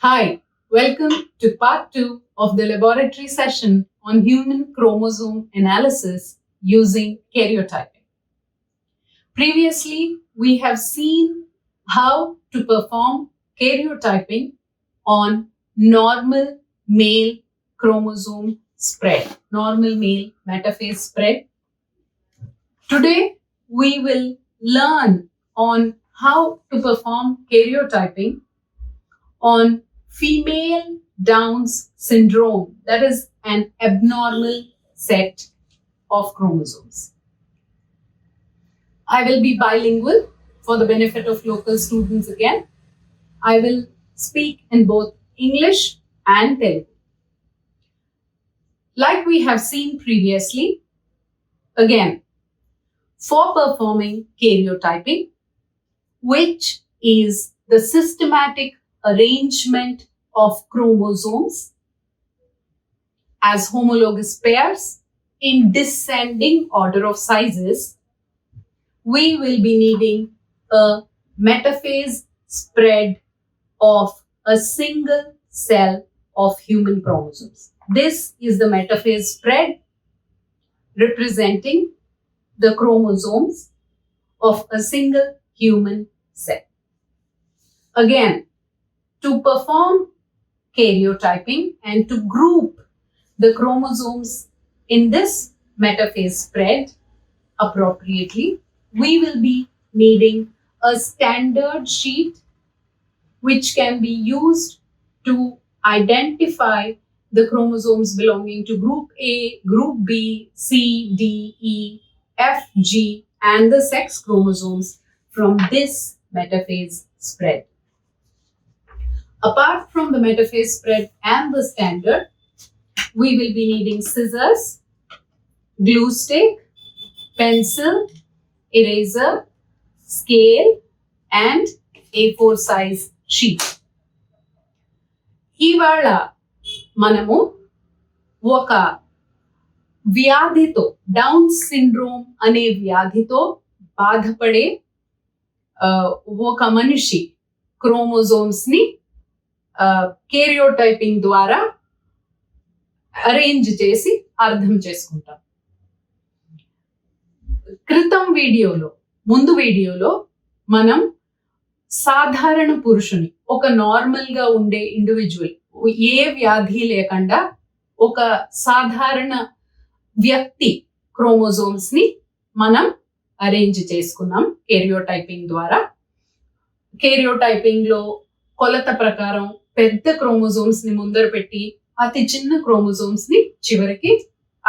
Hi, welcome to part 2 of the laboratory session on human chromosome analysis using karyotyping. Previously, we have seen how to perform karyotyping on normal male chromosome spread, normal male metaphase spread. Today, we will learn on how to perform karyotyping on female Down's syndrome, that is an abnormal set of chromosomes. I will be bilingual for the benefit of local students again. I will speak in both English and Telugu. Like we have seen previously, again, for performing karyotyping, which is the systematic arrangement of chromosomes as homologous pairs in descending order of sizes, we will be needing a metaphase spread of a single cell of human chromosomes. This is the metaphase spread representing the chromosomes of a single human cell. Again, to perform karyotyping and to group the chromosomes in this metaphase spread appropriately, we will be needing a standard sheet which can be used to identify the chromosomes belonging to group A, group B, C, D, E, F, G, and the sex chromosomes from this metaphase spread. Apart from the metaphase spread and the standard, we will be needing scissors, glue stick, pencil, eraser, scale, and A4 size sheet. ఇవాళ మనము ఒక వ్యాధితో, down syndrome అనే వ్యాధితో బాధపడే ఒక మనిషి chromosomes ని కేరియోటైపింగ్ ద్వారా అరేంజ్ చేసి అర్థం చేసుకుంటాం. ముందు వీడియోలో మనం సాధారణ పురుషుని, ఒక నార్మల్ గా ఉండే ఇండివిజువల్, ఏ వ్యాధి లేకుండా ఒక సాధారణ వ్యక్తి క్రోమోజోమ్స్ ని మనం అరేంజ్ చేసుకున్నాం కేరియోటైపింగ్ ద్వారా. కేరియోటైపింగ్ లో కొలత ప్రకారం పెద్ద క్రోమోజోమ్స్ ని ముందర పెట్టి అతి చిన్న క్రోమోజోమ్స్ ని చివరికి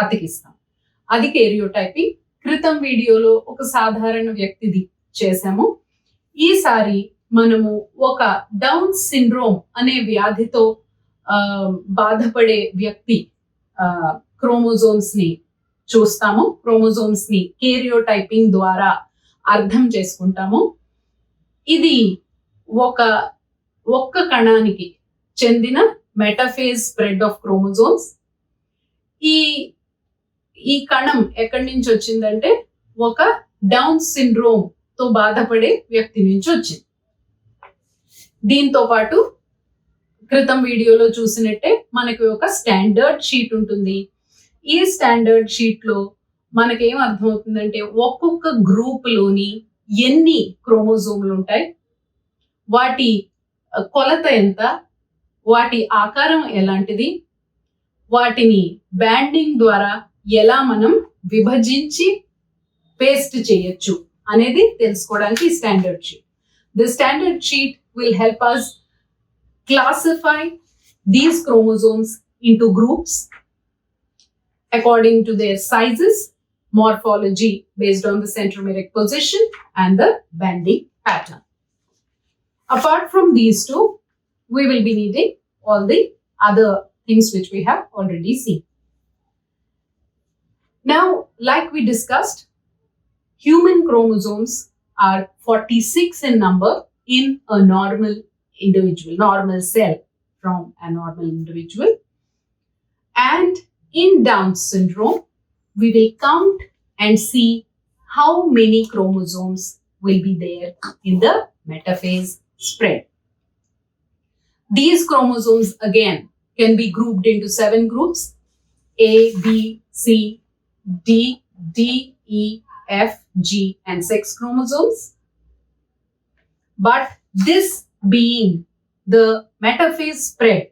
అతికిస్తాం. అది కేరియోటైపింగ్. క్రితం వీడియోలో ఒక సాధారణ వ్యక్తిది చేశాము. ఈసారి మనము ఒక డౌన్ సిండ్రోమ్ అనే వ్యాధితో బాధపడే వ్యక్తి క్రోమోజోమ్స్ ని చూస్తాము. క్రోమోజోమ్స్ ని కేరియోటైపింగ్ ద్వారా అర్థం చేసుకుంటాము. ఇది ఒక్క కణానికి చెందిన మెటాఫేజ్ స్ప్రెడ్ ఆఫ్ క్రోమోజోమ్స్. ఈ కణం ఎక్కడి నుంచి వచ్చిందంటే ఒక డౌన్ సిండ్రోమ్ తో బాధపడే వ్యక్తి నుంచి వచ్చింది. దీంతో పాటు క్రితం వీడియోలో చూసినట్టే మనకి ఒక స్టాండర్డ్ షీట్ ఉంటుంది. ఈ స్టాండర్డ్ షీట్ లో మనకేం అర్థమవుతుందంటే ఒక్కొక్క గ్రూప్ లోని ఎన్ని క్రోమోజోములు ఉంటాయి, వాటి కొలత ఎంత, వాటి ఆకారం ఎలాంటిది, వాటిని బ్యాండింగ్ ద్వారా ఎలా మనం విభజించి పేస్ట్ చేయొచ్చు అనేది తెలుసుకోవడానికి standard sheet. The standard sheet will help us classify these chromosomes into groups according to their sizes, morphology based on the centromeric position, and the bending pattern. Apart from these two, we will be needing all the other things which we have already seen. Now, like we discussed, human chromosomes are 46 in number in a normal individual, normal cell from a normal individual. And in Down syndrome, we will count and see how many chromosomes will be there in the metaphase spread. These chromosomes again can be grouped into 7 groups: A, B, C, D, D, E, F, G, and 6 chromosomes. But this being the metaphase spread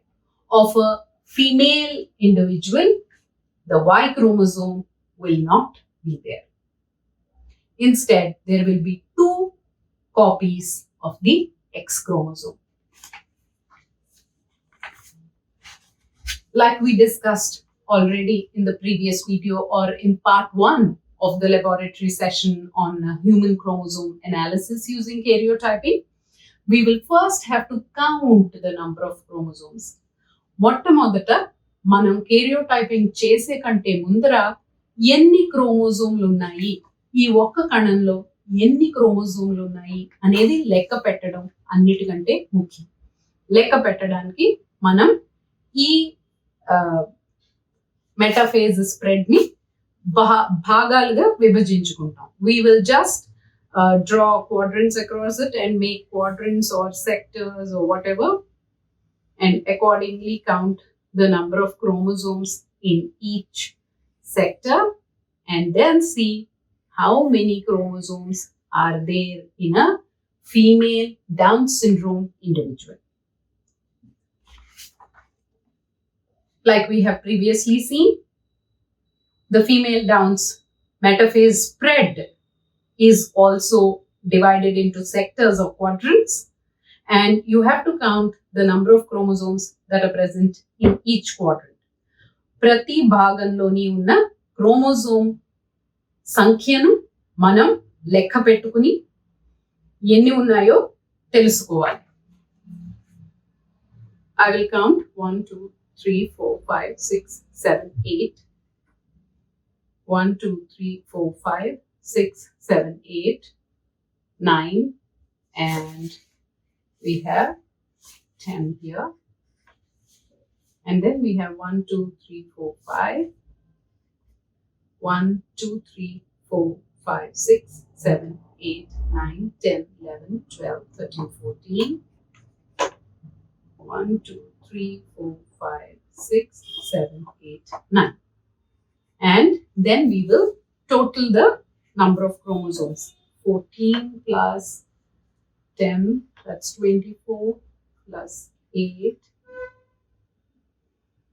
of a female individual, the Y chromosome will not be there. Instead, there will be 2 copies of the X chromosome. Like we discussed already in the previous video or in part 1 of the laboratory session on human chromosome analysis using karyotyping, we will first have to count the number of chromosomes. మొట్టమొదట మనం karyotyping చేసే కంటే ముందర ఎన్ని క్రోమోజోమ్లు ఉన్నాయి, ఈ ఒక్క కణంలో ఎన్ని క్రోమోజోమ్లు ఉన్నాయి అనేది లెక్క పెట్టడం అన్నిటికంటే ముఖ్యం. లెక్క పెట్టడానికి మనం ఈ మెటాఫేజ్ స్ప్రెడ్ ని భాగాలుగా విభజించుకుంటాం. We will just draw quadrants across it and make quadrants or sectors or whatever, and accordingly count the number of chromosomes in each sector, and then see how many chromosomes are there in a female Down syndrome individual. Like we have previously seen, the female Down's metaphase spread is also divided into sectors or quadrants, and you have to count the number of chromosomes that are present in each quadrant. ప్రతి భాగంలోని ఉన్న chromosome సంఖ్యను మనం లెక్క పెట్టుకుని ఎన్ని ఉన్నాయో తెలుసుకోవాలి. I will count 1, 2, 3, 4, 5, 6, 7, 8. 1, 2, 3, 4, 5, 6, 7, 8, 9, and we have 10 here. And then we have 1, 2, 3, 4, 5. 1, 2, 3, 4, 5, 6, 7, 8, 9, 10, 11, 12, 13, 14. 1, 2, 3, 4, 5, 6, 7, 8, 9. And then we will total the number of chromosomes. 14 plus 10, that's 24, plus 8,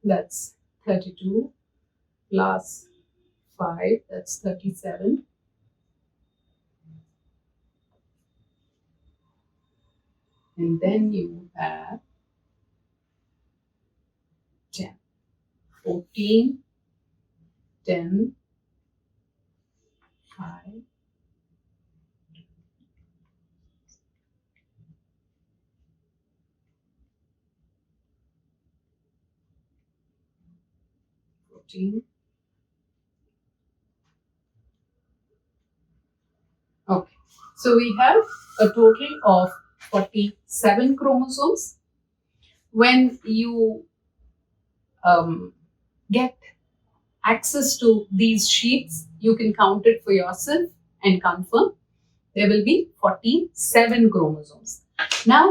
that's 32, plus 5, that's 37. And then you have 10. 14, 10, 5, 14. Okay, so we have a total of 47 chromosomes. When you get access to these sheets, you can count it for yourself and confirm. There will be 47 chromosomes. Now,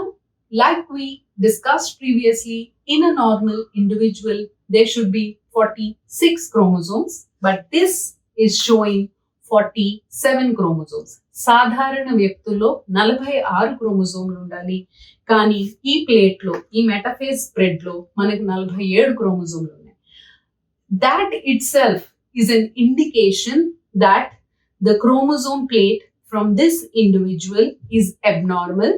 like we discussed previously, in a normal individual, there should be 46 chromosomes, but this is showing 47 chromosomes. సాధారణ వ్యక్తుల్లో 46 క్రోమోజోమ్లు ఉండాలి, కానీ ఈ ప్లేట్లో ఈ metaphase spread లో మనకు 47 క్రోమోజోమ్లు ఉన్నాయి. That itself is an indication that the chromosome plate from this individual is abnormal.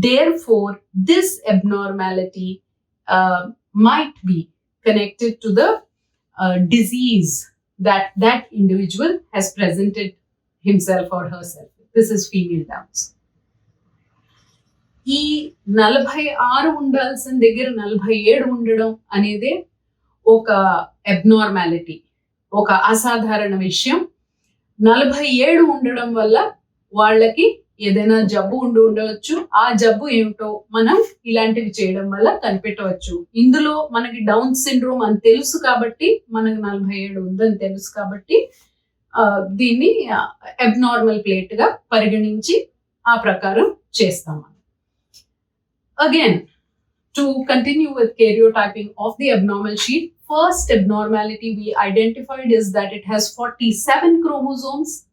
Therefore, this abnormality might be connected to the disease that that individual has presented himself or herself. This is female Downs. ఈ 46 ఉండాల్సిన దగ్గర 47 ఉండడం అనేదే ఒక abnormality, ఒక అసాధారణ విషయం. 47 ఉండడం వల్ల వాళ్ళకి ఏదైనా జబ్బు ఉండవచ్చు. ఆ జబ్బు ఏమిటో మనం ఇలాంటివి చేయడం వల్ల కనిపెట్టవచ్చు. ఇందులో మనకి డౌన్ సిండ్రోమ్ అని తెలుసు కాబట్టి, మనకు 47 ఉందని తెలుసు కాబట్టి దీన్ని అబ్నార్మల్ ప్లేట్ గా పరిగణించి ఆ ప్రకారం చేస్తాం. Again To continue with karyotyping of the abnormal sheet, first abnormality we identified is that it has 47 chromosomes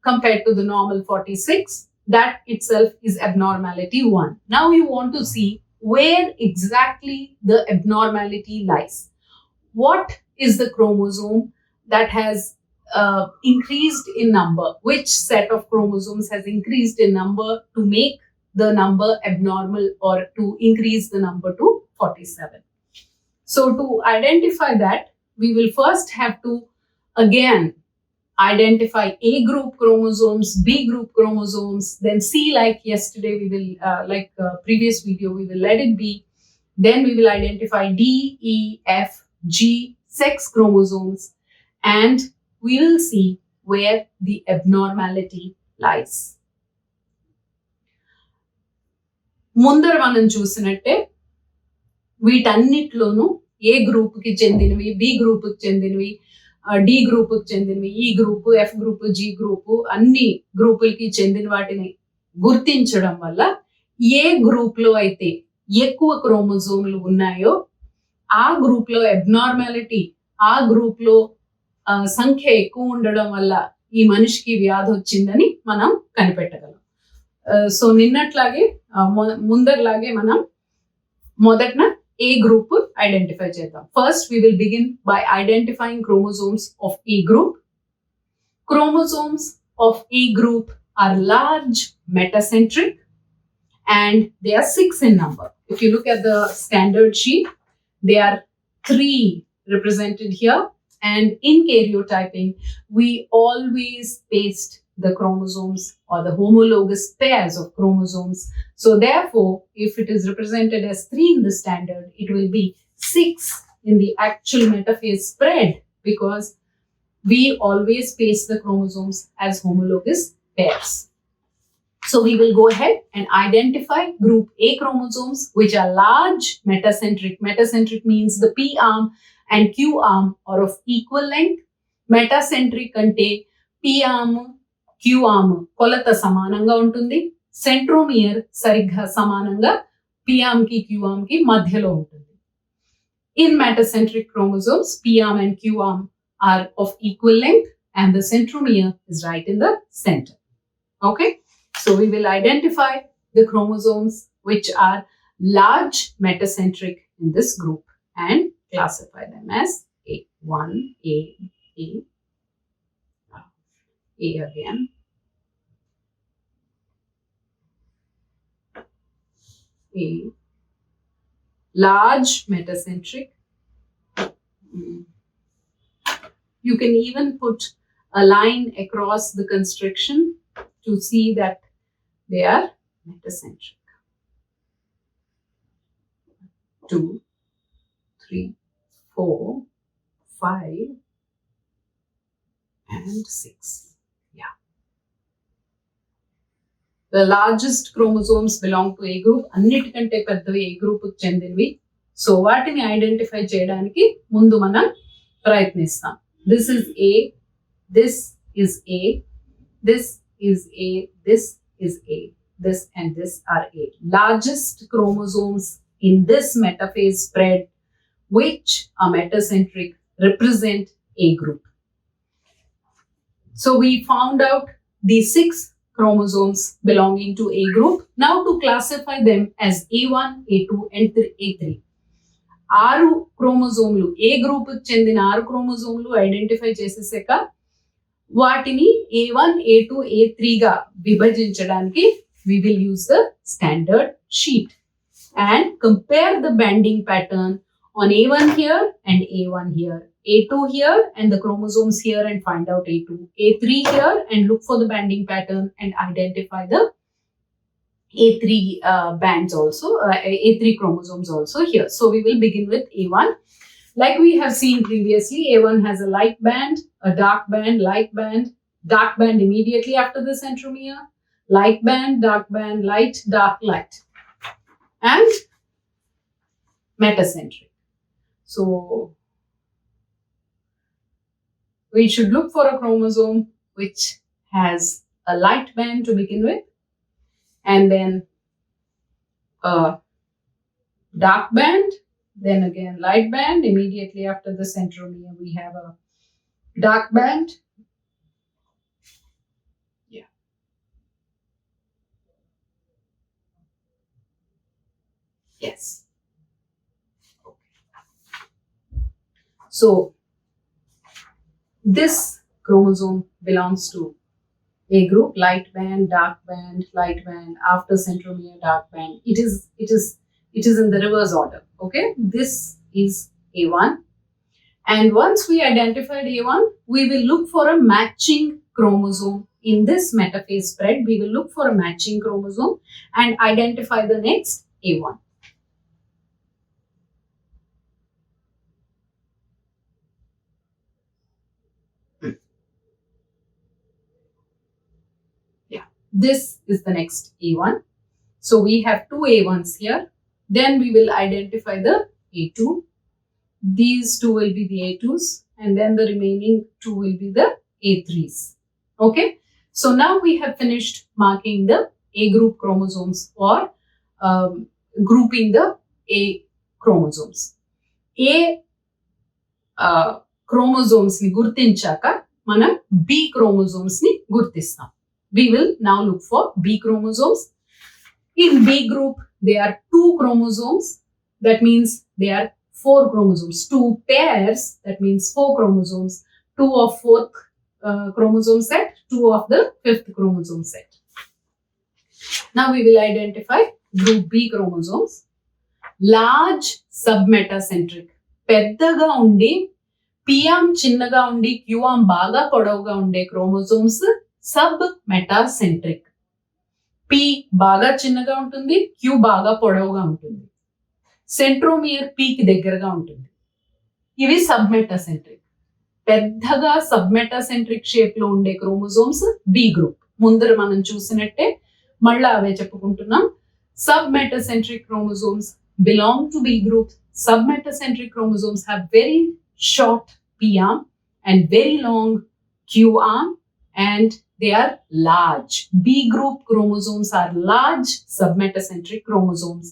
compared to the normal 46. That itself is abnormality 1. Now you want to see where exactly the abnormality lies. What is the chromosome that has increased in number? Which set of chromosomes has increased in number to make the number abnormal or to increase the number to 47? So to identify that, we will first have to again identify A group chromosomes, B group chromosomes, then C, like yesterday we will, previous video, we will let it be. Then we will identify D, E, F, G, sex chromosomes, and we will see where the abnormality lies. ముందర మనం చూసినట్టే వీటన్నిటిలోనూ ఏ గ్రూప్కి చెందినవి, B గ్రూప్కి చెందినవి, D గ్రూప్కి చెందినవి, ఈ group, F group, G group, అన్ని గ్రూపులకి చెందిన వాటిని గుర్తించడం వల్ల ఏ గ్రూప్లో అయితే ఎక్కువ క్రోమోజోములు ఉన్నాయో ఆ గ్రూప్లో అబ్నార్మాలిటీ, ఆ గ్రూప్లో సంఖ్య ఎక్కువ ఉండడం వల్ల ఈ మనిషికి వ్యాధి వచ్చిందని మనం కనిపెట్టగలం. సో నిన్నట్లాగే ముందరలాగే మనం మొదటన ఏ గ్రూప్ ఐడెంటిఫై చేద్దాం. First we will begin by identifying chromosomes of A group. Chromosomes of A group are large, metacentric, and they are 6 in number. If you look at the standard sheet, they are 3 represented here, and in karyotyping we always paste the chromosomes or the homologous pairs of chromosomes. So therefore, if it is represented as 3 in the standard, it will be 6 in the actual metaphase spread, because we always paste the chromosomes as homologous pairs. So we will go ahead and identify group A chromosomes, which are large, metacentric. Metacentric means the P arm and Q arm are of equal length. Metacentric ante P arm, Q arm కొలత సమానంగా ఉంటుంది. Centromere సరిగ్గా సమానంగా P arm కి Q arm కి మధ్యలో ఉంటుంది. In metacentric chromosomes, P arm and Q arm are of equal length and the centromere is right in the center. Okay, so we will identify the chromosomes which are large metacentric in this group and classify them as A1, A again, A, large metacentric. You can even put a line across the constriction to see that they are metacentric. 2, 3, 4, 5, and 6. Yeah. The largest chromosomes belong to A group. అన్నిటికంటే పెద్దవి A group కు చెందినవి. So వాటిని identify చేయడానికి ముందు మనం ప్రయత్నిస్తాం. This is A, this is A, this is A, this is A, this and this are A. Largest chromosomes in this metaphase spread, which are metacentric, represent A group. So we found out the 6 chromosomes belonging to A group. Now to classify them as A1, A2 and A3. 6 క్రోమోజోమ్లు, ఏ group కి చెందిన 6 క్రోమోజోమ్లు identify చేసేసాక వాటిని A1, A2, A3 గా విభజించడానికి we will use the standard sheet and compare the banding pattern on A1 here and A1 here, A2 here and the chromosomes here and find out A2, A3 here and look for the banding pattern and identify the A3 bands also, A3 chromosomes also here. So we will begin with A1. Like we have seen previously, A1 has a light band, a dark band, light band, dark band immediately after the centromere, light band, dark band, light, dark, light, and metacentric. So we should look for a chromosome which has a light band to begin with, and then a dark band, then again light band. Immediately after the centromere, we have a dark band. Yeah. Yes. So this chromosome belongs to A group, light band, dark band, light band, after centromere, dark band. It is in the reverse order. Okay, this is A1. And once we identified A1, we will look for a matching chromosome. In this metaphase spread, we will look for a matching chromosome and identify the next A1. Yeah, this is the next A1. So we have two A1s here. Then we will identify the A2. These two will be the A2s, and then the remaining two will be the A3s. Okay, so now we have finished marking the A group chromosomes or grouping the A chromosomes. A chromosomes ni gurtinchaka manam B chromosomes ni gurtistam. We will now look for B chromosomes. In B group, there are two chromosomes. That means there are 4 chromosomes. 2 pairs, that means 4 chromosomes. 2 of 4th chromosome set, 2 of the 5th chromosome set. Now we will identify group B chromosomes. Large submetacentric. పెద్దగా ఉండి పియామ్ చిన్నగా ఉండి క్యూఆమ్ బాగా పొడవుగా ఉండే chromosomes sub metacentric. P బాగా చిన్నగా ఉంటుంది, క్యూ బాగా పొడవుగా ఉంటుంది, సెంట్రోమియర్ పీకి దగ్గరగా ఉంటుంది. ఇవి సబ్మెటాసెంట్రిక్. పెద్దగా సబ్మెటాసెంట్రిక్ షేప్ లో ఉండే క్రోమోజోమ్స్ బి గ్రూప్. ముందర మనం చూసినట్టే మళ్ళా అవే చెప్పుకుంటున్నాం. సబ్మెటాసెంట్రిక్ chromosomes belong to B group. Submetacentric chromosomes have very short P arm and very long Q arm, and they are large. B group chromosomes are large submetacentric chromosomes,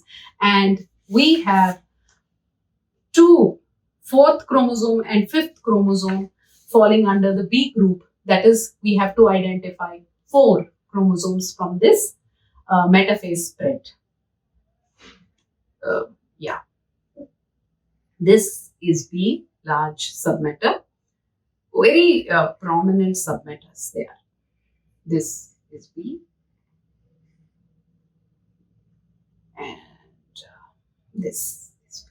and we have 2 4th chromosome and 5th chromosome falling under the B group. That is, we have to identify 4 chromosomes from this metaphase spread. Yeah, this is B, large submeta. Very prominent submetas there. This is B, and this is B.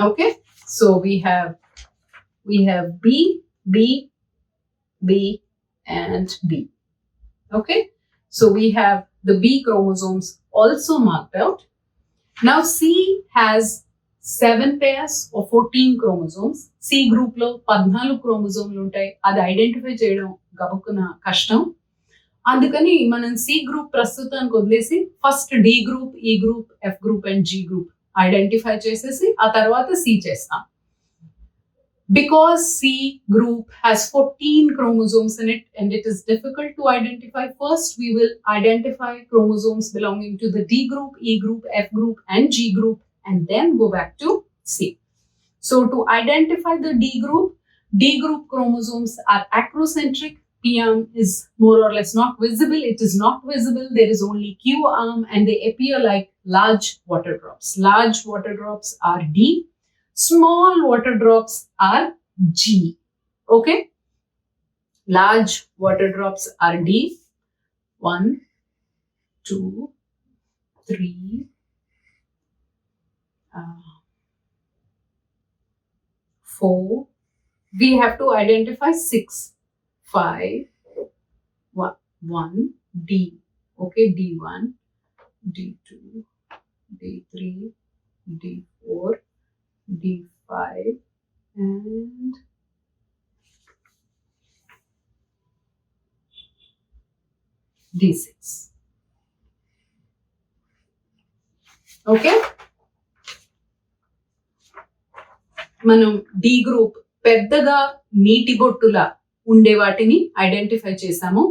Okay, so we have B, B, B, and B. Okay, so we have the B chromosomes also marked out. Now C has 7 pairs of 14 chromosomes. C group లో 14 క్రోమోజోమ్లు ఉంటాయి. అది identify చేయడం గబుక్కున కష్టం. అందుకని మనం C group ప్రస్తుతానికి వదిలేసి ఫస్ట్ డి గ్రూప్, ఈ group, F group and G group identify చేసేసి ఆ తర్వాత సి చేస్తాం. Because C group has 14 chromosomes in it and it is difficult to identify, first we will identify chromosomes belonging to the D group, E group, F group and G group, and then go back to C. So to identify the D group chromosomes are acrocentric. P arm is more or less not visible. It is not visible. There is only Q arm and they appear like large water drops. Large water drops are D. Small water drops are G. Okay. Large water drops are D. 1, 2, 3, 4. We have to identify 6, 5, 1, D. Okay, D1, D2, D3, D4, D5 and D6. Okay, మనం D group పెద్దగా నీటి బొట్టులా ఉండే వాటిని identify చేసాము.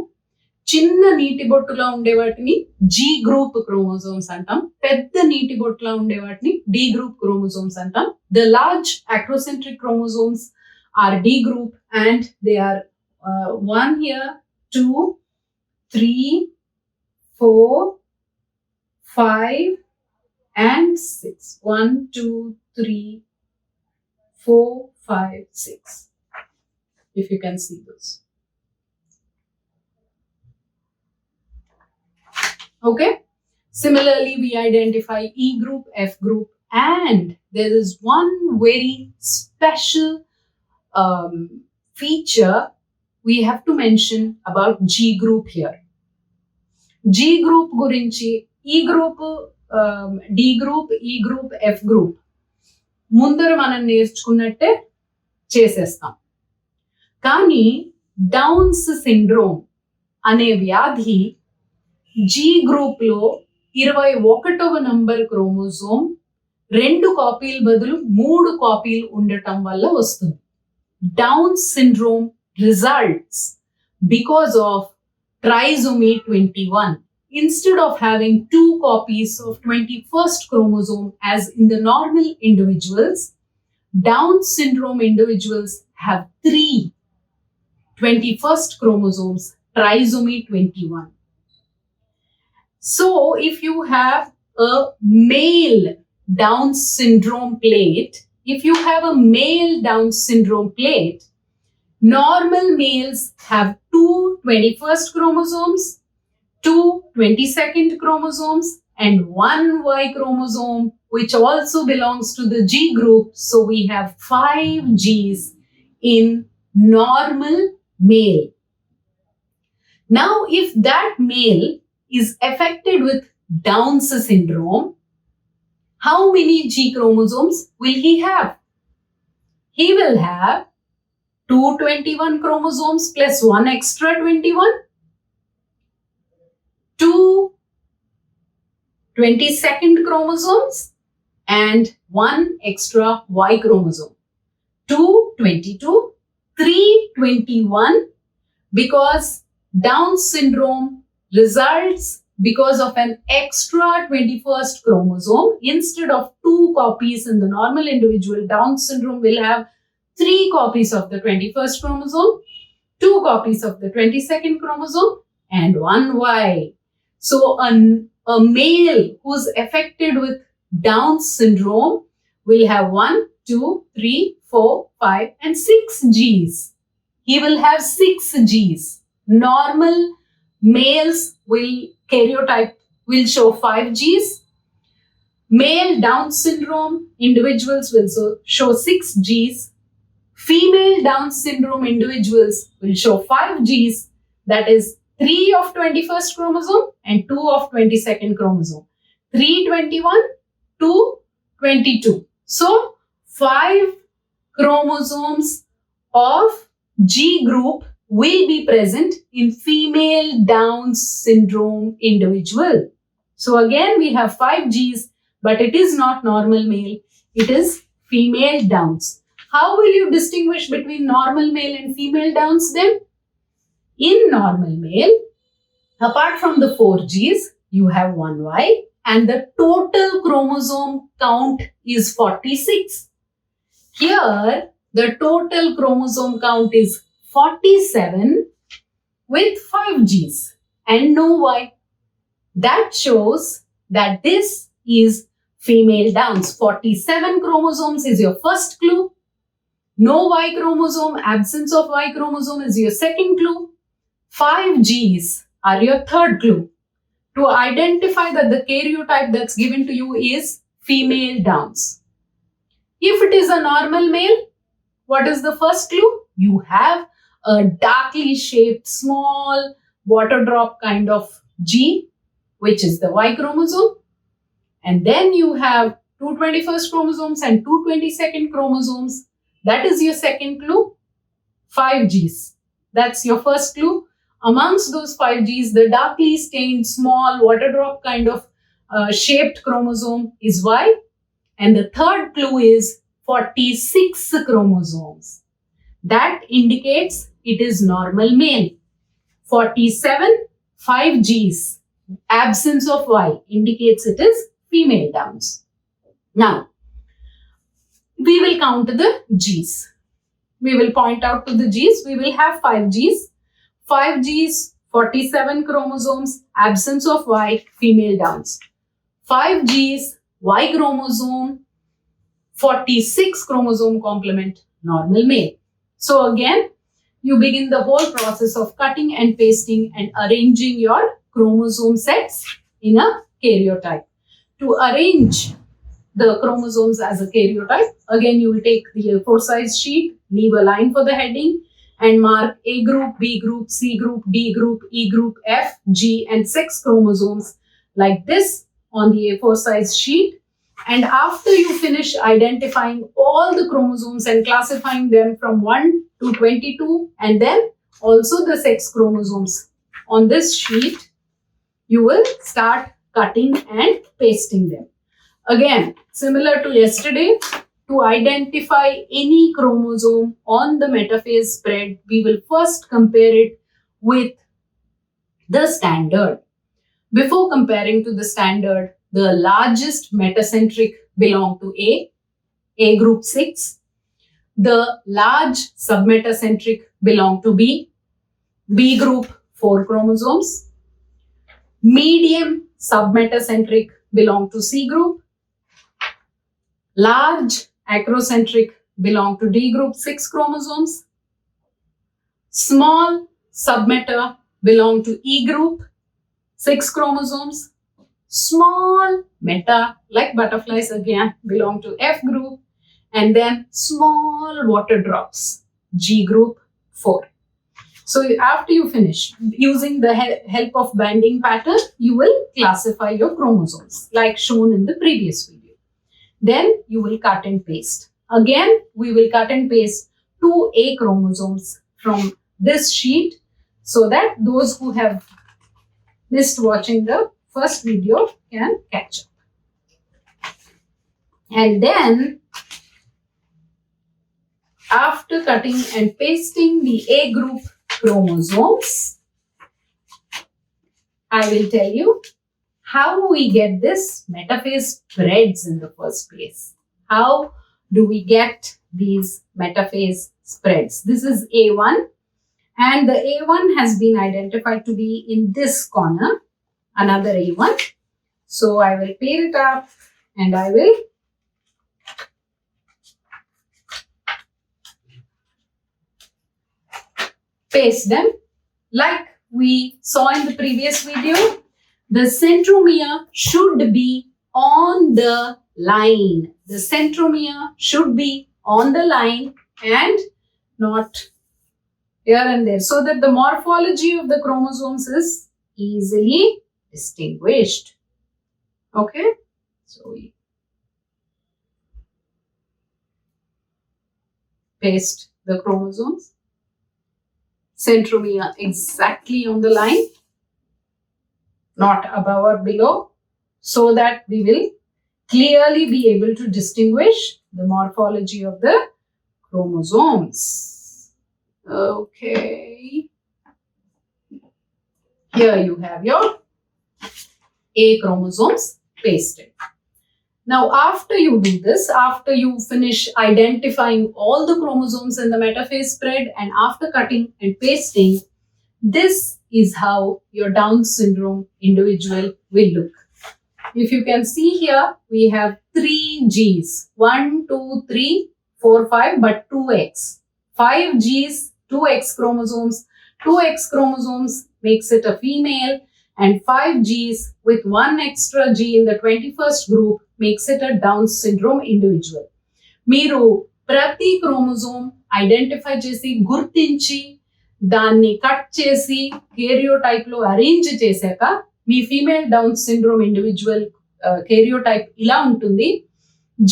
చిన్న నీటి బొట్టులా ఉండే వాటిని జీ గ్రూప్ క్రోమోజోమ్స్ అంటాం. పెద్ద నీటి బొట్టులా ఉండే వాటిని డి గ్రూప్ క్రోమోజోమ్స్ అంటాం. The large acrocentric chromosomes are D group and they are 1 here, 2, 3, 4, 5 and 6. 1, 2, 3, 4, 5, 6. If you can see those. Okay. Similarly, we identify E group, F group, and there is one very special feature we have to mention about G group here. G group gurinchi, E group, D group, E group, F group ముందర మనం నేర్చుకున్నట్టే చేసేస్తాం. కానీ downs syndrome అనే వ్యాధి G group లో 21వ number chromosome 2 కాపీల బదులు 3 కాపీలు ఉండటం వల్ల వస్తుంది. Down syndrome results because of ట్రైసోమీ 21. Instead of having 2 copies of 21st chromosome as in the normal individuals, Down syndrome individuals have 3 21st chromosomes, trisomy 21. So if you have a male Down syndrome plate, normal males have 2 21st chromosomes, 2 22nd chromosomes and 1 Y chromosome which also belongs to the G group. So we have 5 Gs in normal male. Now if that male is affected with Down's syndrome, how many G chromosomes will he have? He will have 2 21 chromosomes plus 1 extra 21, 2 22nd chromosomes and 1 extra Y chromosome. 2 22, 3 21 because Down syndrome results because of an extra 21st chromosome. Instead of 2 copies in the normal individual, Down syndrome will have 3 copies of the 21st chromosome, 2 copies of the 22nd chromosome and 1 Y. So a male who's affected with Down syndrome will have 1, 2, 3, 4, 5 and 6 Gs. He will have 6 Gs. Normal males karyotype will show 5 Gs. Male Down syndrome individuals will show 6 Gs. Female Down syndrome individuals will show 5 Gs. That is 3 of 21st chromosome and 2 of 22nd chromosome. 3 21, 2 22. So 5 chromosomes of G group will be present in female Down syndrome individual. So again we have 5 Gs, but it is not normal male, it is female Downs. How will you distinguish between normal male and female Downs then? In normal male, apart from the 4 Gs, you have 1 Y and the total chromosome count is 46. Here, the total chromosome count is 47 with 5 Gs and no Y. That shows that this is female Downs. 47 chromosomes is your first clue. No Y chromosome, absence of Y chromosome is your second clue. 5 Gs are your third clue to identify that the karyotype that's given to you is female Downs. If it is a normal male, what is the first clue? You have a darkly shaped small water drop kind of G, which is the Y chromosome. And then you have 2 21st chromosomes and 2 22nd chromosomes. That is your second clue. 5 Gs. That's your first clue. Amongst those 5 Gs, the darkly stained small water drop kind of shaped chromosome is Y. And the third clue is 46 chromosomes. That indicates it is normal male. 47 5 Gs, absence of Y indicates it is female Downs. Now, we will count the Gs. We will point out to the Gs. We will have 5 Gs. 5 Gs, 47 chromosomes, absence of Y, female Downs. 5 Gs, Y chromosome, 46 chromosome complement, normal male. So again, you begin the whole process of cutting and pasting and arranging your chromosome sets in a karyotype. To arrange the chromosomes as a karyotype, again you will take the A4 size sheet, leave a line for the heading and mark A group, B group, C group, D group, E group, F, G and 6 chromosomes like this on the A4 size sheet. And after you finish identifying all the chromosomes and classifying them from 1 to 22 and then also the sex chromosomes on this sheet, you will start cutting and pasting them. Again, similar to yesterday, to identify any chromosome on the metaphase spread, we will first compare it with the standard. Before comparing to the standard, the largest metacentric belong to A group 6. The large submetacentric belong to B group 4 chromosomes. Medium submetacentric belong to C group. Large acrocentric belong to D group 6 chromosomes. Small submeta belong to E group 6 chromosomes. Small meta, like butterflies again, belong to F group. And then small water drops, G group 4. So after you finish, using the help of banding pattern, you will classify your chromosomes like shown in the previous video. Then you will cut and paste. Again, we will cut and paste 2 A chromosomes from this sheet so that those who have missed watching the first video can catch up. And then after cutting and pasting the A group chromosomes, I will tell you how we get this metaphase spreads in the first place. How do we get these metaphase spreads? This is A1 and the A1 has been identified to be in this corner, another A1. So I will pair it up and I will paste them like we saw in the previous video. The centromere should be on the line. The centromere should be on the line and not here and there, so that the morphology of the chromosomes is easily distinguished. Okay, so we paste the chromosomes. Centromere exactly on the line, not above or below, so that we will clearly be able to distinguish the morphology of the chromosomes. Okay. Here you have your A chromosomes pasted. Now, after you do this, after you finish identifying all the chromosomes in the metaphase spread and after cutting and pasting, this is how your Down syndrome individual will look. If you can see here, we have 3 Gs, 1, 2, 3, 4, 5, but 2X. 5 Gs, 2X chromosomes. 2X chromosomes makes it a female and 5 Gs with 1 extra G in the 21st group makes it a Down syndrome individual. మీరు ప్రతి chromosome identify చేసి గుర్తించి దాన్ని cut చేసి కేరియోటైప్ లో arrange చేశాక మీ female down syndrome individual కేరియోటైప్ ఇలా ఉంటుంది.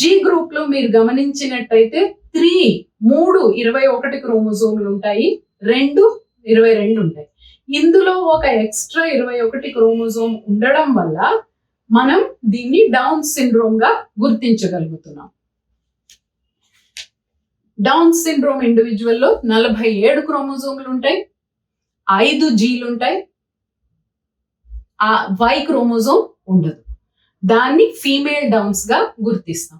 జీ గ్రూప్ లో మీరు గమనించినట్టయితే 21 క్రోమోజోమ్లు ఉంటాయి, 22 ఉంటాయి. ఇందులో ఒక ఎక్స్ట్రా 21 క్రోమోజోమ్ ఉండడం వల్ల మనం దీన్ని డౌన్ సిండ్రోమ్ గా గుర్తించగలుగుతున్నాం. డౌన్ సిండ్రోమ్ ఇండివిజువల్ లో 47 క్రోమోజోమ్లు ఉంటాయి, 5 జీలు ఉంటాయి, ఆ వై క్రోమోజోమ్ ఉండదు. దాన్ని ఫీమేల్ డౌన్స్ గా గుర్తిస్తాం.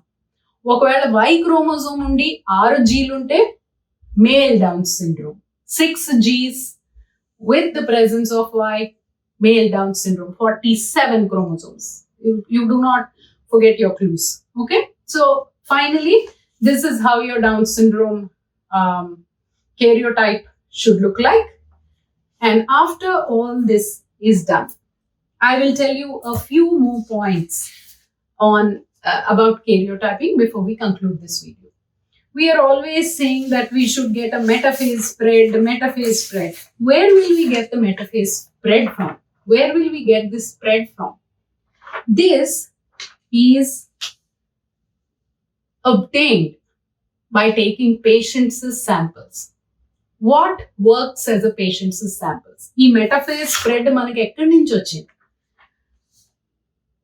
ఒకవేళ వై క్రోమోజోమ్ ఉండి 6 జీలు ఉంటే male down syndrome. 6 Gs with the presence of Y, male Down syndrome. 47 chromosomes. You do not forget your clues. Okay, so finally this is how your Down syndrome karyotype should look like. And after all this is done, I will tell you a few more points on about karyotyping before we conclude this video. We are always saying that we should get a metaphase spread. Where will we get the metaphase spread from? Where will we get this spread from? This is obtained by taking patients' samples. What works as a patient's samples? ఈ metaphase spread మనకి ఎక్కడి నుంచి వచ్చింది?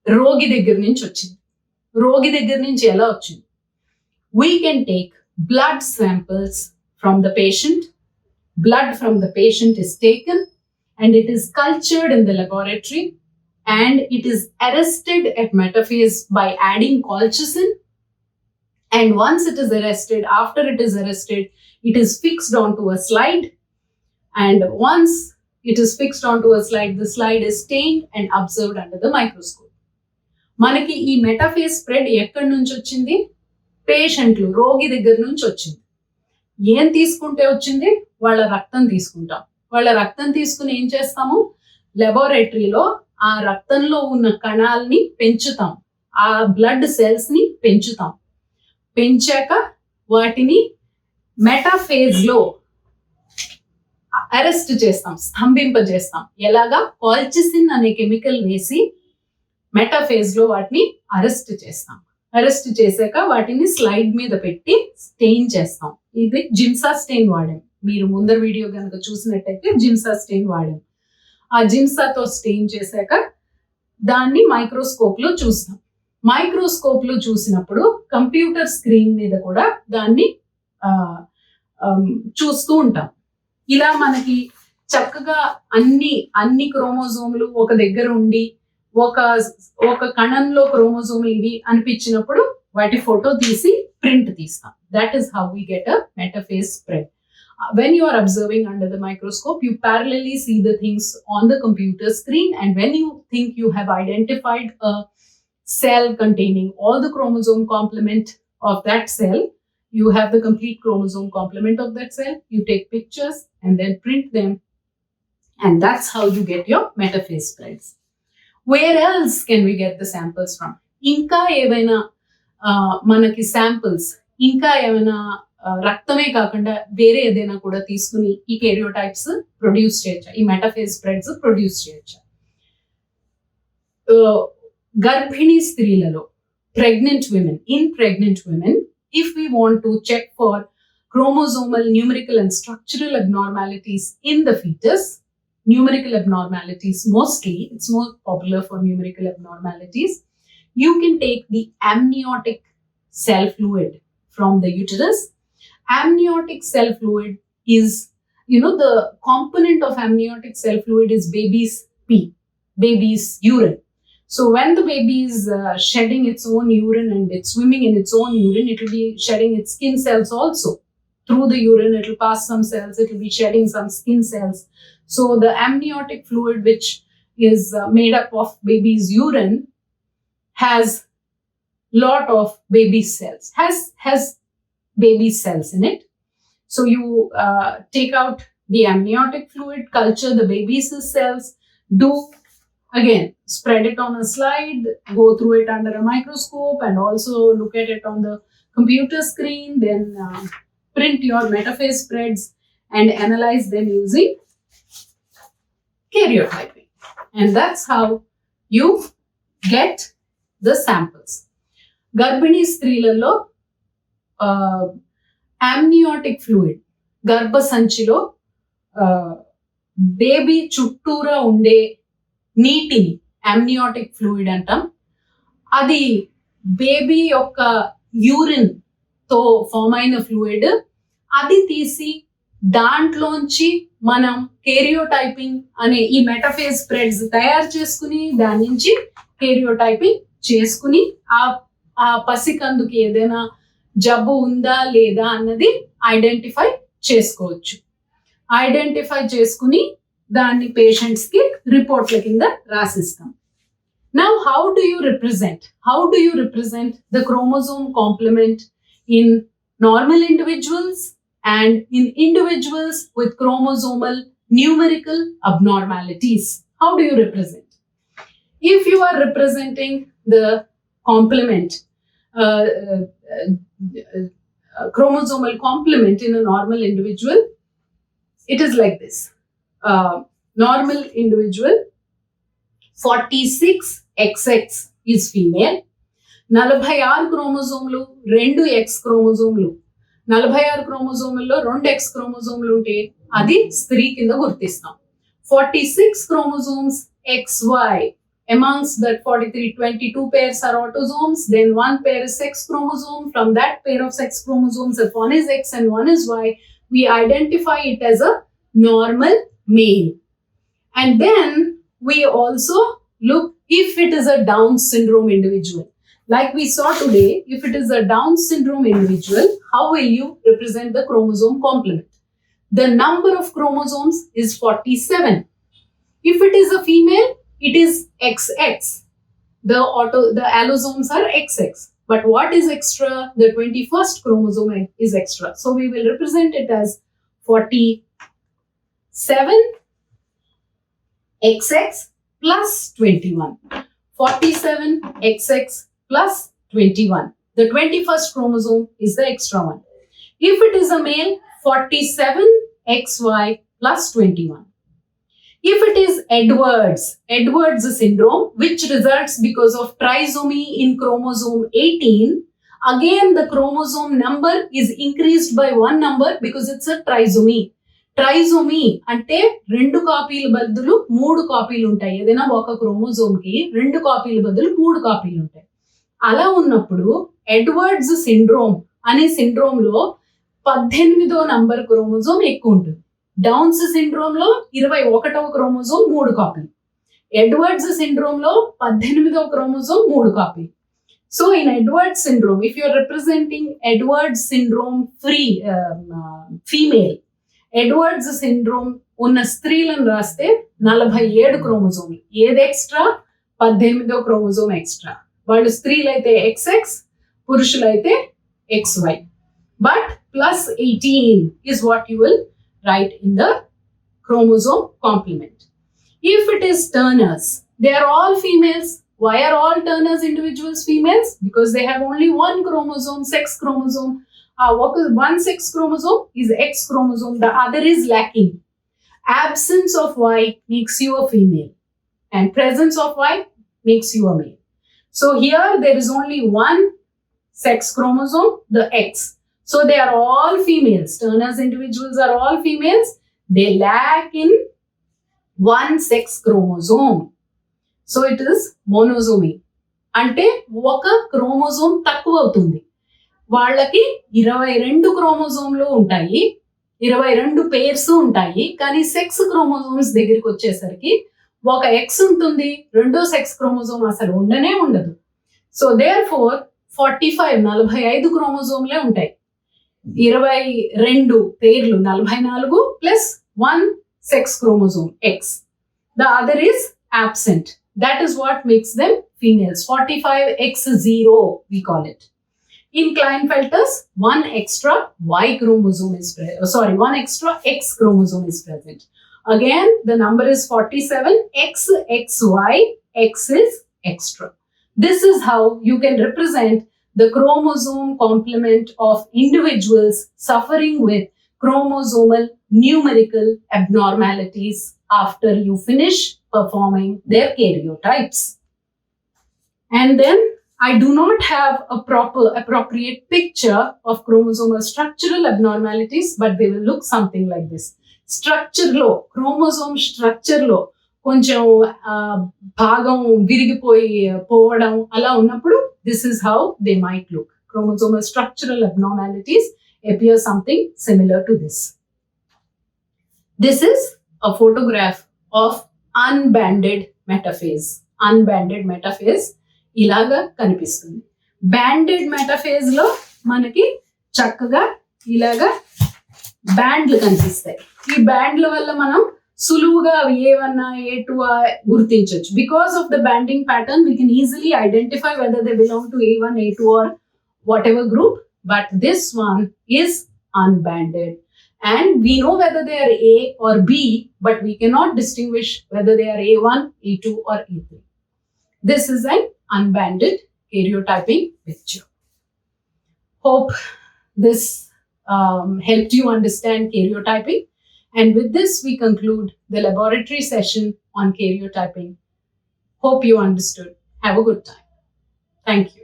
రోగి దగ్గర నుంచి వచ్చింది. రోగి దగ్గర నుంచి ఎలా వచ్చింది? We can take blood samples from the patient. Blood from the patient is taken and it is cultured in the laboratory and it is arrested at metaphase by adding colchicine. And once it is arrested, after it is arrested, it is fixed onto a slide. And once it is fixed onto a slide, the slide is stained and observed under the microscope. మనకి ఈ metaphase spread ఎక్కడి నుంచి వచ్చింది? పేషెంట్లు, రోగి దగ్గర నుంచి వచ్చింది. ఏం తీసుకుంటే వచ్చింది? వాళ్ళ రక్తం తీసుకుంటాం. వాళ్ళ రక్తం తీసుకుని ఏం చేస్తాము? లెబొరేటరీలో ఆ రక్తంలో ఉన్న కణాలని పెంచుతాం. ఆ బ్లడ్ సెల్స్ ని పెంచుతాం. పెంచాక వాటిని మెటాఫేజ్ లో అరెస్ట్ చేస్తాం, స్తంభింపజేస్తాం. ఎలాగా? కాల్చిసిన్ అనే కెమికల్ వేసి మెటాఫేజ్ లో వాటిని అరెస్ట్ చేస్తాం. అరెస్ట్ చేశాక వాటిని స్లైడ్ మీద పెట్టి స్టెయిన్ చేస్తాం. ఇది జిమ్సా స్టెయిన్ వాడాం. మీరు ముందర వీడియో కనుక చూసినట్టయితే జిమ్సా స్టెయిన్ వాడాం. ఆ జిమ్సాతో స్టెయిన్ చేశాక దాన్ని మైక్రోస్కోప్ లో చూస్తాం. మైక్రోస్కోప్ లో చూసినప్పుడు కంప్యూటర్ స్క్రీన్ మీద కూడా దాన్ని చూస్తూ ఉంటాం. ఇలా మనకి చక్కగా అన్ని క్రోమోజోములు ఒక దగ్గర ఉండి ఒక కణంలో క్రోమోజోమ్ ఇవి అనిపించినప్పుడు వాటి ఫోటో తీసి ప్రింట్ తీస్తాం. That is how we get a metaphase spread. When you are observing under the microscope, you parallelly see the things on the computer screen, and when you think you have identified a cell containing all the chromosome complement of that cell, you have the complete chromosome complement of that cell, you take pictures and then print them, and that's how you get your metaphase spreads. Where else can we get the samples from? ఇంకా ఏవైనా మనకి samples, ఇంకా ఏమైనా రక్తమే కాకుండా వేరే ఏదైనా కూడా తీసుకుని ఈ కేరియోటైప్స్ ప్రొడ్యూస్ చేయొచ్చా? ఈ మెటాఫేజ్ స్ప్రెడ్స్ ప్రొడ్యూస్ చేయొచ్చా? గర్భిణీ స్త్రీలలో, pregnant women, if we want to check for chromosomal, numerical and structural abnormalities in the fetus, numerical abnormalities mostly, it's more popular for numerical abnormalities, you can take the amniotic cell fluid from the uterus. Amniotic cell fluid is, the component of amniotic cell fluid is baby's pee, baby's urine. So when the baby is shedding its own urine and it's swimming in its own urine, it will be shedding its skin cells also. Through the urine, it will pass some cells, it will be shedding some skin cells. So the amniotic fluid, which is made up of baby's urine, has lot of baby cells, has baby cells in it. So you take out the amniotic fluid, culture the baby's cells, again spread it on a slide, go through it under a microscope and also look at it on the computer screen, then print your metaphase spreads and analyze them using karyotyping. And that's how you get the samples. గర్భిణీ స్త్రీలలో amniotic fluid, గర్భ సంచిలో baby చుట్టూరా ఉండే నీటిని amniotic fluid అంటాం. అది baby యొక్క యూరిన్ తో ఫామ్ అయిన ఫ్లూయిడ్. అది తీసి దాంట్లోంచి మనం కేరియోటైపింగ్ అనే ఈ మెటాఫేజ్ స్ప్రెడ్స్ తయారు చేసుకుని దాని నుంచి కేరియోటైపింగ్ చేసుకుని ఆ పసికందుకి ఏదైనా జబ్బు ఉందా లేదా అన్నది ఐడెంటిఫై చేసుకోవచ్చు. ఐడెంటిఫై చేసుకుని దాన్ని పేషెంట్స్ కి రిపోర్ట్ల కింద రాసిస్తాం. Now, how do you represent the chromosome complement in normal individuals and in individuals with chromosomal numerical abnormalities? How do you represent? If you are representing the complement, chromosomal complement in a normal individual, it is like this. Normal individual 46XX is female. 46 క్రోమోజోమ్లు 2 X క్రోమోజోమ్లు 46 క్రోమోజోముల్లో 2 X క్రోమోజోమ్లు ఉంటే అది స్త్రీ కింద గుర్తిస్తాం. 46 chromosomes XY. Amongst that 43, 22 pairs are autosomes, then one pair is sex chromosome. From that pair of sex chromosomes, if one is X and one is Y, we identify it as a normal male. And then we also look if it is a Down syndrome individual. Like we saw today, if it is a Down syndrome individual, how will you represent the chromosome complement? The number of chromosomes is 47. If it is a female, it is XX. The allosomes are XX. But what is extra? The 21st chromosome is extra. So we will represent it as 47 XX plus 21. 47 XX plus 21. The 21st chromosome is the extra one. If it is a male, 47 XY plus 21. If it is Edwards syndrome, which results because of trisomy in chromosome 18, again the chromosome number is increased by one number because it's a trisomy. Trisomy అంటే 2 కాపీల బదులు 3 కాపీలు ఉంటాయి. ఏదైనా ఒక chromosome కి 2 కాపీల బదులు 3 కాపీలు ఉంటాయి. అలా ఉన్నప్పుడు ఎడ్వర్డ్స్ సిండ్రోమ్ అనే సిండ్రోమ్ లో 18వ నంబర్ క్రోమోజోమ్ ఎక్కువ ఉంటుంది. డౌన్స్ సిండ్రోమ్ లో 21వ క్రోమోజోమ్ 3 కాపీలు. ఎడ్వర్డ్స్ సిండ్రోమ్ లో 18వ క్రోమోజోమ్ 3 కాపీలు. So in Edwards syndrome, if you are representing Edwards syndrome female, Edwards syndrome ఉన్న స్త్రీలను రాస్తే 47 క్రోమోజోమ్లు. ఏది ఎక్స్ట్రా? 18వ chromosome extra. వాళ్ళు స్త్రీలైతే XX, పురుషులైతే XY. But plus 18 is what you will write in the chromosome complement. If it is Turners, they are all females. Why are all Turners individuals females? Because they have only one chromosome, sex chromosome. One sex chromosome is X chromosome, the other is lacking. Absence of Y makes you a female and presence of Y makes you a male. So here there is only one sex chromosome, the X. So they are all females. Turner's individuals are all females. They lack in one sex chromosome. So it is monosomy. అంటే ఒక chromosome తక్కువ అవుతుంది. వాళ్ళకి 22 క్రోమోజోమ్లు ఉంటాయి, 22 pairs ఉంటాయి. కానీ sex chromosomes దగ్గరికి వచ్చేసరికి ఒక ఎక్స్ ఉంటుంది, రెండో సెక్స్ క్రోమోజోమ్ అసలు ఉండదు. సో దేర్ ఫోర్ 45 క్రోమోజోమ్లే ఉంటాయి. 22 పేర్లు 44 plus 1 sex chromosome X. The other is absent. That is what makes them females. 45X0 we call it. In Klinefelter's, one extra Y chromosome is one extra X chromosome is present. Again, the number is 47, XXY, X is extra. This is how you can represent the chromosome complement of individuals suffering with chromosomal numerical abnormalities after you finish performing their karyotypes. And then I do not have a appropriate picture of chromosomal structural abnormalities, but they will look something like this. Chromosome structure lo కొంచెం భాగం విరిగిపోవడం అలా ఉన్నప్పుడు this is how they might look. Chromosomal structural abnormalities appear something similar to this. This is a photograph of unbanded metaphase. Unbanded metaphase ఇలాగా కనిపిస్తుంది. Banded metaphase లో మనకి చక్కగా ఇలాగా బ్యాండ్లు కనిపిస్తాయి. ఈ బ్యాండ్ల వల్ల మనం సులువుగా A1 A2 గుర్తించవచ్చు. Because of the banding pattern we can easily identify whether they belong to A1 A2 or whatever group, but this one is unbanded. And we know whether they are A or B, but we cannot distinguish whether they are A1, A2 or A3. This is an unbanded karyotyping picture. Hope this helped you understand karyotyping. And with this, we conclude the laboratory session on karyotyping. Hope you understood. Have a good time. Thank you.